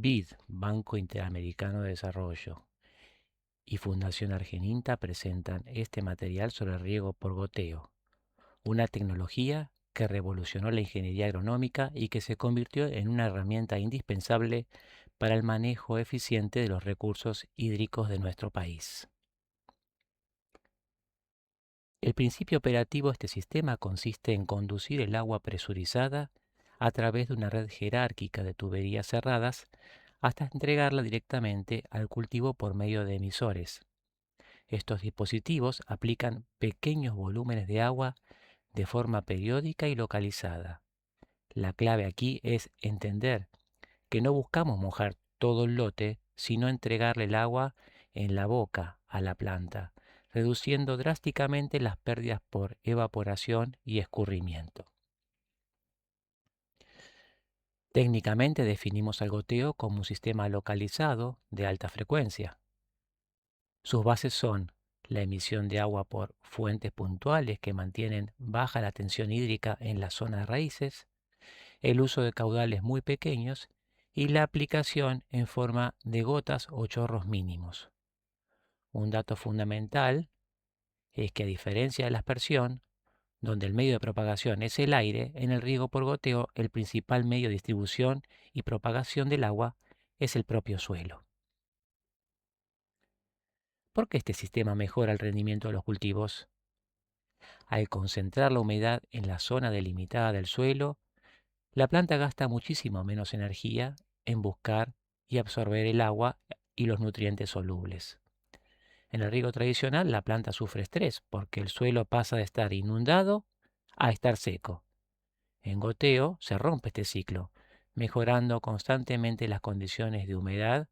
BID, Banco Interamericano de Desarrollo, y Fundación Argentina presentan este material sobre riego por goteo, una tecnología que revolucionó la ingeniería agronómica y que se convirtió en una herramienta indispensable para el manejo eficiente de los recursos hídricos de nuestro país. El principio operativo de este sistema consiste en conducir el agua presurizada a través de una red jerárquica de tuberías cerradas hasta entregarla directamente al cultivo por medio de emisores. Estos dispositivos aplican pequeños volúmenes de agua de forma periódica y localizada. La clave aquí es entender que no buscamos mojar todo el lote, sino entregarle el agua en la boca a la planta, reduciendo drásticamente las pérdidas por evaporación y escurrimiento. Técnicamente definimos al goteo como un sistema localizado de alta frecuencia. Sus bases son la emisión de agua por fuentes puntuales que mantienen baja la tensión hídrica en la zona de raíces, el uso de caudales muy pequeños y la aplicación en forma de gotas o chorros mínimos. Un dato fundamental es que a diferencia de la aspersión, donde el medio de propagación es el aire, en el riego por goteo el principal medio de distribución y propagación del agua es el propio suelo. ¿Por qué este sistema mejora el rendimiento de los cultivos? Al concentrar la humedad en la zona delimitada del suelo, la planta gasta muchísimo menos energía en buscar y absorber el agua y los nutrientes solubles. En el riego tradicional, la planta sufre estrés porque el suelo pasa de estar inundado a estar seco. En goteo se rompe este ciclo, mejorando constantemente las condiciones de humedad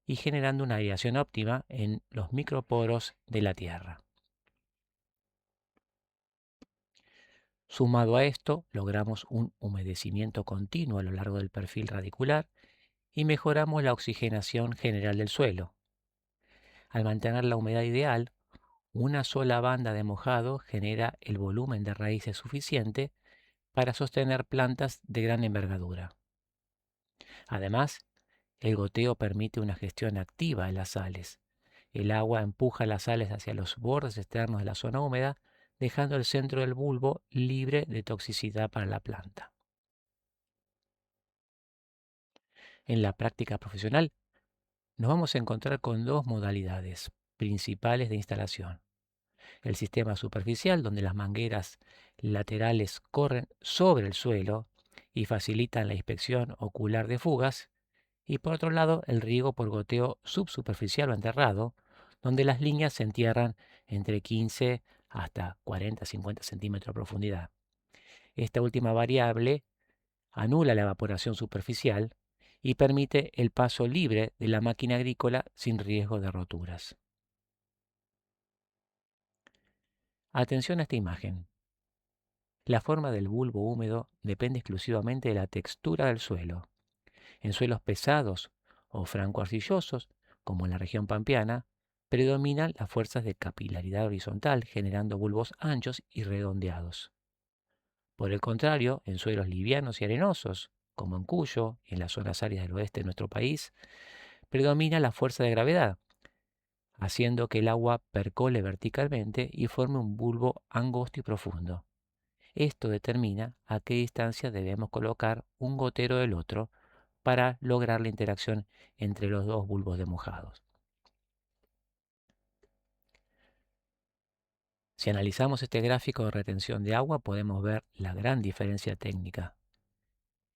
y generando una aireación óptima en los microporos de la tierra. Sumado a esto, logramos un humedecimiento continuo a lo largo del perfil radicular y mejoramos la oxigenación general del suelo. Al mantener la humedad ideal, una sola banda de mojado genera el volumen de raíces suficiente para sostener plantas de gran envergadura. Además, el goteo permite una gestión activa de las sales. El agua empuja las sales hacia los bordes externos de la zona húmeda, dejando el centro del bulbo libre de toxicidad para la planta. En la práctica profesional, nos vamos a encontrar con dos modalidades principales de instalación. El sistema superficial, donde las mangueras laterales corren sobre el suelo y facilitan la inspección ocular de fugas, y por otro lado el riego por goteo subsuperficial o enterrado, donde las líneas se entierran entre 15 hasta 40-50 centímetros de profundidad. Esta última variable anula la evaporación superficial y permite el paso libre de la máquina agrícola sin riesgo de roturas. Atención a esta imagen. La forma del bulbo húmedo depende exclusivamente de la textura del suelo. En suelos pesados o franco-arcillosos, como en la región pampeana, predominan las fuerzas de capilaridad horizontal, generando bulbos anchos y redondeados. Por el contrario, en suelos livianos y arenosos, como en Cuyo y en las zonas áridas del oeste de nuestro país, predomina la fuerza de gravedad, haciendo que el agua percole verticalmente y forme un bulbo angosto y profundo. Esto determina a qué distancia debemos colocar un gotero del otro para lograr la interacción entre los dos bulbos de mojados. Si analizamos este gráfico de retención de agua, podemos ver la gran diferencia técnica.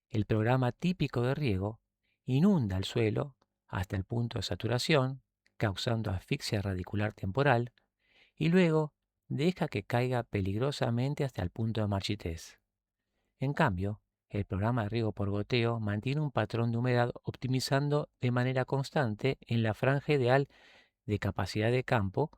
El programa típico de riego inunda el suelo hasta el punto de saturación, causando asfixia radicular temporal, y luego deja que caiga peligrosamente hasta el punto de marchitez. En cambio, el programa de riego por goteo mantiene un patrón de humedad optimizando de manera constante en la franja ideal de capacidad de campo,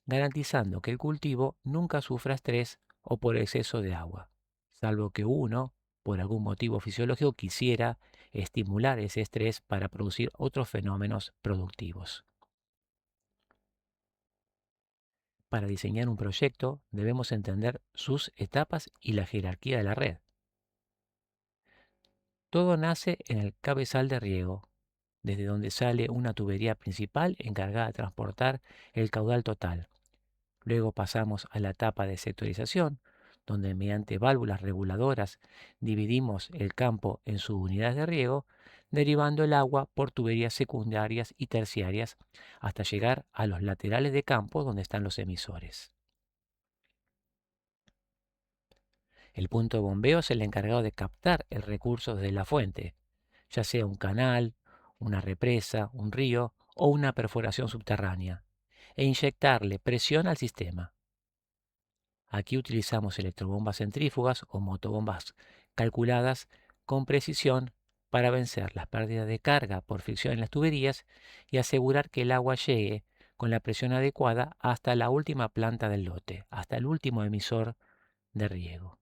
garantizando que el cultivo nunca sufra estrés o por exceso de agua, salvo que uno, por algún motivo fisiológico, quisiera estimular ese estrés para producir otros fenómenos productivos. Para diseñar un proyecto debemos entender sus etapas y la jerarquía de la red. Todo nace en el cabezal de riego, desde donde sale una tubería principal encargada de transportar el caudal total. Luego pasamos a la etapa de sectorización, donde mediante válvulas reguladoras dividimos el campo en subunidades de riego, derivando el agua por tuberías secundarias y terciarias hasta llegar a los laterales de campo donde están los emisores. El punto de bombeo es el encargado de captar el recurso desde la fuente, ya sea un canal, una represa, un río o una perforación subterránea, e inyectarle presión al sistema. Aquí utilizamos electrobombas centrífugas o motobombas calculadas con precisión para vencer las pérdidas de carga por fricción en las tuberías y asegurar que el agua llegue con la presión adecuada hasta la última planta del lote, hasta el último emisor de riego.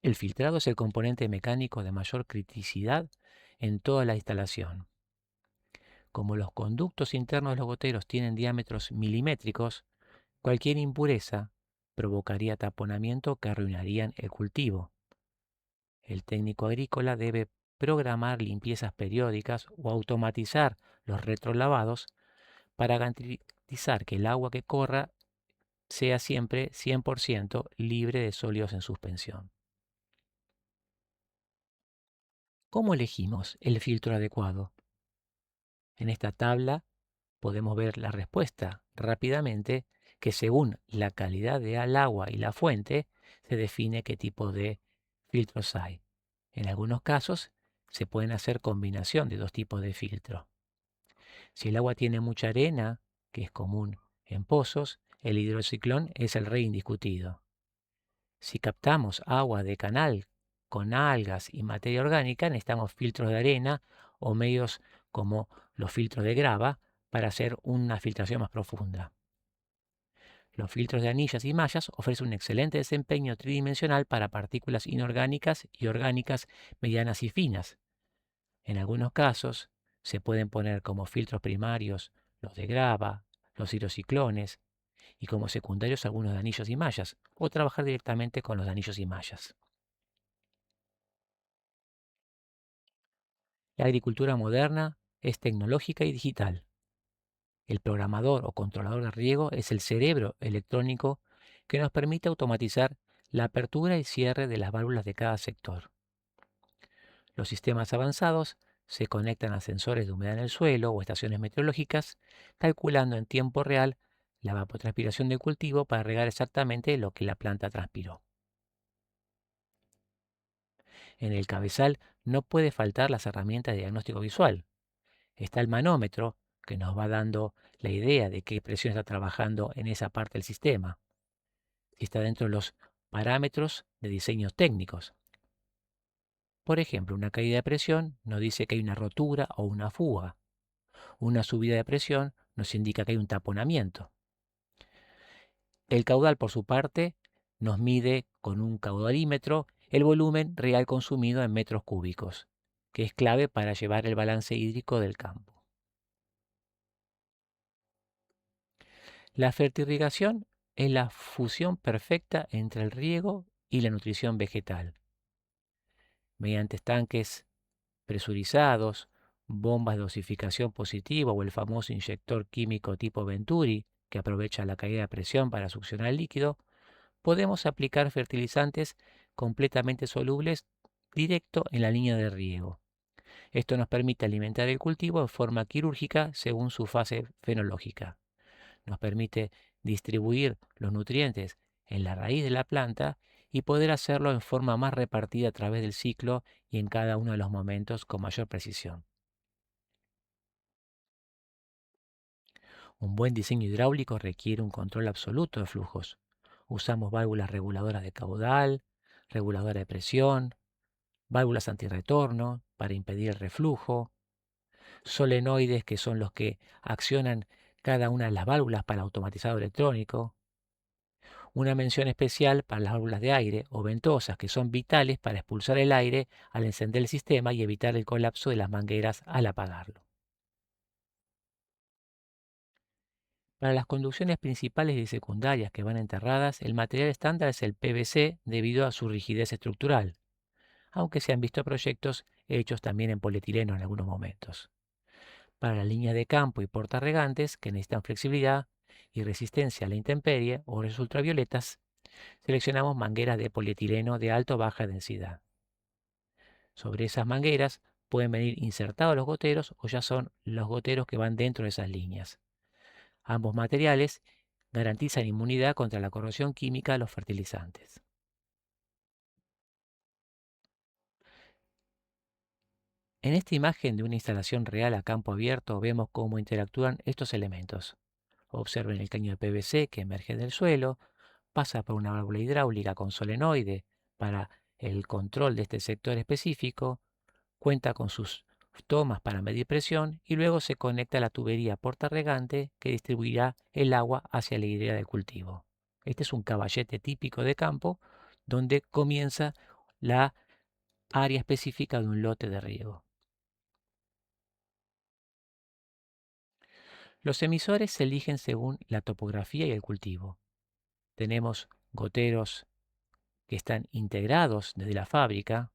El filtrado es el componente mecánico de mayor criticidad en toda la instalación. Como los conductos internos de los goteros tienen diámetros milimétricos, cualquier impureza provocaría taponamiento que arruinarían el cultivo. El técnico agrícola debe programar limpiezas periódicas o automatizar los retrolavados para garantizar que el agua que corra sea siempre 100% libre de sólidos en suspensión. ¿Cómo elegimos el filtro adecuado? En esta tabla podemos ver la respuesta rápidamente, que según la calidad del agua y la fuente se define qué tipo de filtros hay. En algunos casos se pueden hacer combinación de dos tipos de filtro. Si el agua tiene mucha arena, que es común en pozos, el hidrociclón es el rey indiscutido. Si captamos agua de canal con algas y materia orgánica, necesitamos filtros de arena o medios como los filtros de grava para hacer una filtración más profunda. Los filtros de anillas y mallas ofrecen un excelente desempeño tridimensional para partículas inorgánicas y orgánicas medianas y finas. En algunos casos se pueden poner como filtros primarios los de grava, los hidrociclones y como secundarios algunos de anillos y mallas, o trabajar directamente con los de anillos y mallas. La agricultura moderna es tecnológica y digital. El programador o controlador de riego es el cerebro electrónico que nos permite automatizar la apertura y cierre de las válvulas de cada sector. Los sistemas avanzados se conectan a sensores de humedad en el suelo o estaciones meteorológicas, calculando en tiempo real la evapotranspiración del cultivo para regar exactamente lo que la planta transpiró. En el cabezal no puede faltar las herramientas de diagnóstico visual. Está el manómetro, que nos va dando la idea de qué presión está trabajando en esa parte del sistema. Si está dentro de los parámetros de diseños técnicos. Por ejemplo, una caída de presión nos dice que hay una rotura o una fuga. Una subida de presión nos indica que hay un taponamiento. El caudal, por su parte, nos mide con un caudalímetro el volumen real consumido en metros cúbicos, que es clave para llevar el balance hídrico del campo. La fertirrigación es la fusión perfecta entre el riego y la nutrición vegetal. Mediante estanques presurizados, bombas de dosificación positiva o el famoso inyector químico tipo Venturi, que aprovecha la caída de presión para succionar el líquido, podemos aplicar fertilizantes completamente solubles directo en la línea de riego. Esto nos permite alimentar el cultivo de forma quirúrgica según su fase fenológica. Nos permite distribuir los nutrientes en la raíz de la planta y poder hacerlo en forma más repartida a través del ciclo y en cada uno de los momentos con mayor precisión. Un buen diseño hidráulico requiere un control absoluto de flujos. Usamos válvulas reguladoras de caudal, reguladora de presión, válvulas antirretorno para impedir el reflujo, solenoides que son los que accionan cada una de las válvulas para el automatizado electrónico, una mención especial para las válvulas de aire o ventosas que son vitales para expulsar el aire al encender el sistema y evitar el colapso de las mangueras al apagarlo. Para las conducciones principales y secundarias que van enterradas, el material estándar es el PVC debido a su rigidez estructural, aunque se han visto proyectos hechos también en polietileno en algunos momentos. Para las líneas de campo y portarregantes que necesitan flexibilidad y resistencia a la intemperie o rayos ultravioletas, seleccionamos mangueras de polietileno de alta o baja densidad. Sobre esas mangueras pueden venir insertados los goteros o ya son los goteros que van dentro de esas líneas. Ambos materiales garantizan inmunidad contra la corrosión química de los fertilizantes. En esta imagen de una instalación real a campo abierto vemos cómo interactúan estos elementos. Observen el caño de PVC que emerge del suelo, pasa por una válvula hidráulica con solenoide para el control de este sector específico, cuenta con sus tomas para medir presión y luego se conecta a la tubería portarregante que distribuirá el agua hacia la hilera de cultivo. Este es un caballete típico de campo donde comienza la área específica de un lote de riego. Los emisores se eligen según la topografía y el cultivo. Tenemos goteros que están integrados desde la fábrica,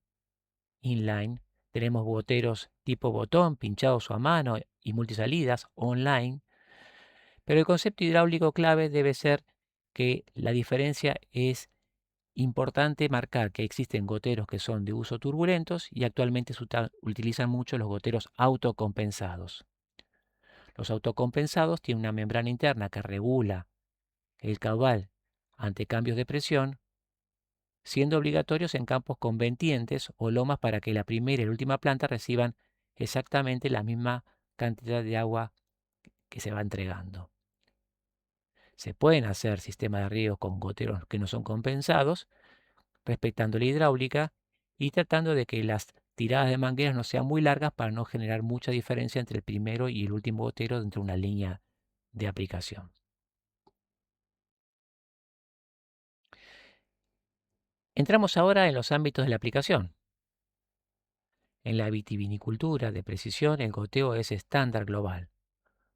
inline. Tenemos goteros tipo botón, pinchados a mano y multisalidas, online. Pero el concepto hidráulico clave debe ser que la diferencia es importante marcar que existen goteros que son de uso turbulentos y actualmente se utilizan mucho los goteros autocompensados. Los autocompensados tienen una membrana interna que regula el caudal ante cambios de presión, siendo obligatorios en campos con vertientes o lomas para que la primera y la última planta reciban exactamente la misma cantidad de agua que se va entregando. Se pueden hacer sistemas de riego con goteros que no son compensados, respetando la hidráulica y tratando de que las tiradas de mangueras no sean muy largas para no generar mucha diferencia entre el primero y el último gotero dentro de una línea de aplicación. Entramos ahora en los ámbitos de la aplicación. En la vitivinicultura de precisión, el goteo es estándar global.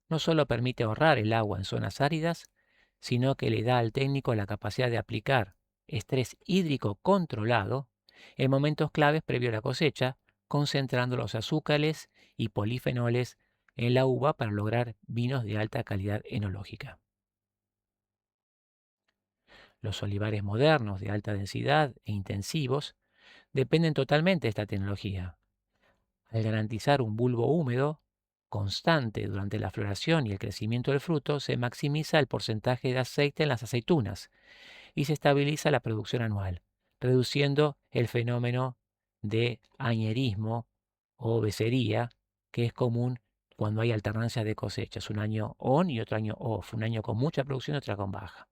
No solo permite ahorrar el agua en zonas áridas, sino que le da al técnico la capacidad de aplicar estrés hídrico controlado en momentos claves previo a la cosecha, concentrando los azúcares y polifenoles en la uva para lograr vinos de alta calidad enológica. Los olivares modernos de alta densidad e intensivos dependen totalmente de esta tecnología. Al garantizar un bulbo húmedo constante durante la floración y el crecimiento del fruto, se maximiza el porcentaje de aceite en las aceitunas y se estabiliza la producción anual, reduciendo el fenómeno de añerismo o becería, que es común cuando hay alternancia de cosechas, un año on y otro año off, un año con mucha producción y otro con baja.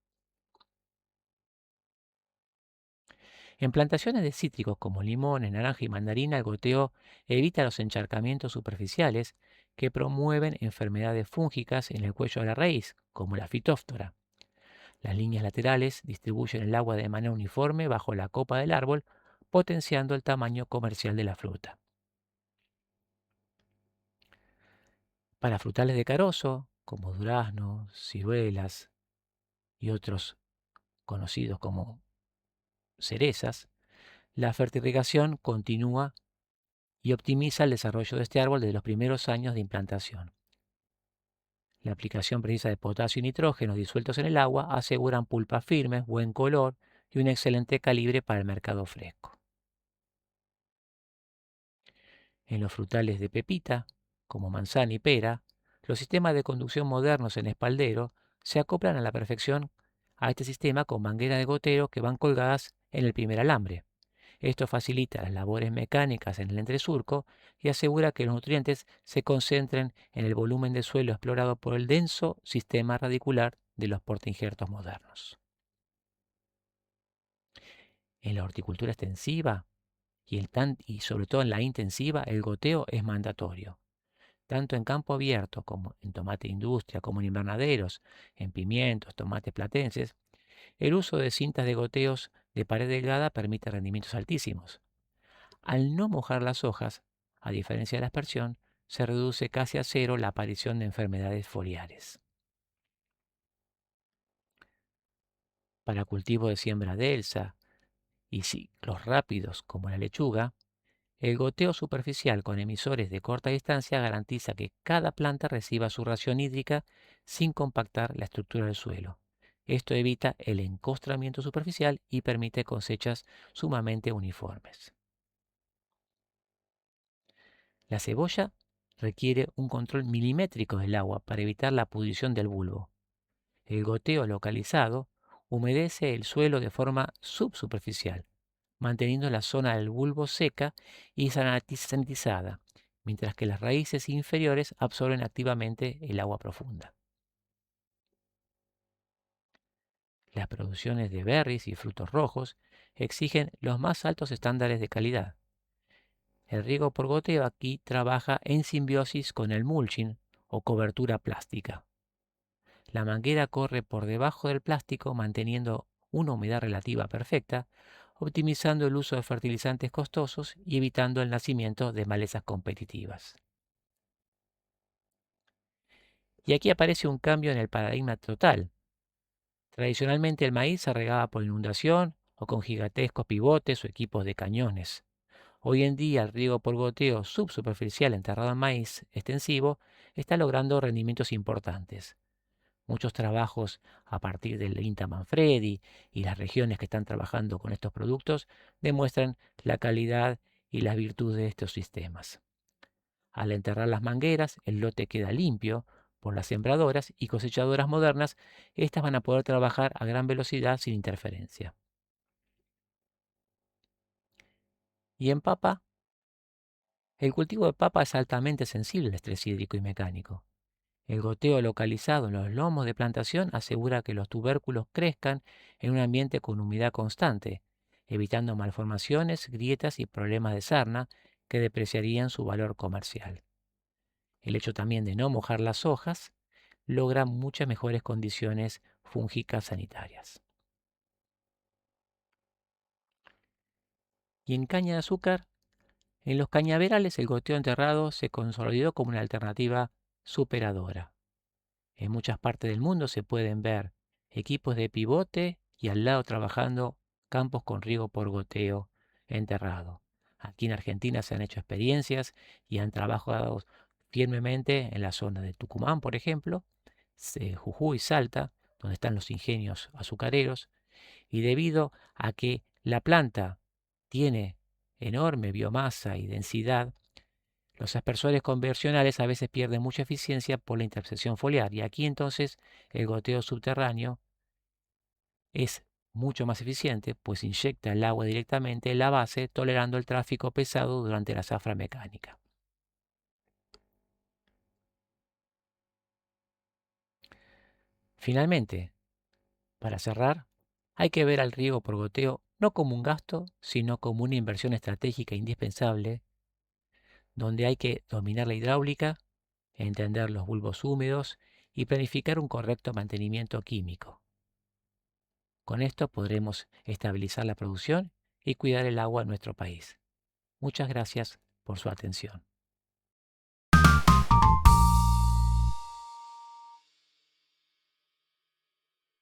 En plantaciones de cítricos como limones, naranja y mandarina, el goteo evita los encharcamientos superficiales que promueven enfermedades fúngicas en el cuello de la raíz, como la fitóftora. Las líneas laterales distribuyen el agua de manera uniforme bajo la copa del árbol, potenciando el tamaño comercial de la fruta. Para frutales de carozo, como duraznos, ciruelas y otros conocidos como cerezas, la fertirrigación continúa y optimiza el desarrollo de este árbol desde los primeros años de implantación. La aplicación precisa de potasio y nitrógeno disueltos en el agua aseguran pulpas firmes, buen color y un excelente calibre para el mercado fresco. En los frutales de pepita, como manzana y pera, los sistemas de conducción modernos en espaldero se acoplan a la perfección a este sistema con mangueras de goteo que van colgadas en el primer alambre. Esto facilita las labores mecánicas en el entresurco y asegura que los nutrientes se concentren en el volumen de suelo explorado por el denso sistema radicular de los portainjertos modernos. En la horticultura extensiva y sobre todo en la intensiva, el goteo es mandatorio. Tanto en campo abierto como en tomate de industria, como en invernaderos, en pimientos, tomates platenses, el uso de cintas de goteos de pared delgada permite rendimientos altísimos. Al no mojar las hojas, a diferencia de la aspersión, se reduce casi a cero la aparición de enfermedades foliares. Para cultivos de siembra densa y ciclos rápidos como la lechuga, el goteo superficial con emisores de corta distancia garantiza que cada planta reciba su ración hídrica sin compactar la estructura del suelo. Esto evita el encostramiento superficial y permite cosechas sumamente uniformes. La cebolla requiere un control milimétrico del agua para evitar la pudrición del bulbo. El goteo localizado humedece el suelo de forma subsuperficial, manteniendo la zona del bulbo seca y sanitizada, mientras que las raíces inferiores absorben activamente el agua profunda. Las producciones de berries y frutos rojos exigen los más altos estándares de calidad. El riego por goteo aquí trabaja en simbiosis con el mulching o cobertura plástica. La manguera corre por debajo del plástico manteniendo una humedad relativa perfecta, optimizando el uso de fertilizantes costosos y evitando el nacimiento de malezas competitivas. Y aquí aparece un cambio en el paradigma total. Tradicionalmente el maíz se regaba por inundación o con gigantescos pivotes o equipos de cañones. Hoy en día el riego por goteo subsuperficial enterrado en maíz extensivo está logrando rendimientos importantes. Muchos trabajos a partir del INTA Manfredi y las regiones que están trabajando con estos productos demuestran la calidad y las virtudes de estos sistemas. Al enterrar las mangueras, el lote queda limpio por las sembradoras y cosechadoras modernas. Estas van a poder trabajar a gran velocidad sin interferencia. Y en papa, el cultivo de papa es altamente sensible al estrés hídrico y mecánico. El goteo localizado en los lomos de plantación asegura que los tubérculos crezcan en un ambiente con humedad constante, evitando malformaciones, grietas y problemas de sarna que depreciarían su valor comercial. El hecho también de no mojar las hojas logra muchas mejores condiciones fúngicas sanitarias. Y en caña de azúcar, en los cañaverales el goteo enterrado se consolidó como una alternativa superadora. En muchas partes del mundo se pueden ver equipos de pivote y al lado trabajando campos con riego por goteo enterrado. Aquí en Argentina se han hecho experiencias y han trabajado firmemente en la zona de Tucumán, por ejemplo, Jujuy, Salta, donde están los ingenios azucareros, y debido a que la planta tiene enorme biomasa y densidad, los aspersores convencionales a veces pierden mucha eficiencia por la intercepción foliar y aquí entonces el goteo subterráneo es mucho más eficiente, pues inyecta el agua directamente en la base, tolerando el tráfico pesado durante la zafra mecánica. Finalmente, para cerrar, hay que ver al riego por goteo no como un gasto, sino como una inversión estratégica indispensable, donde hay que dominar la hidráulica, entender los bulbos húmedos y planificar un correcto mantenimiento químico. Con esto podremos estabilizar la producción y cuidar el agua en nuestro país. Muchas gracias por su atención.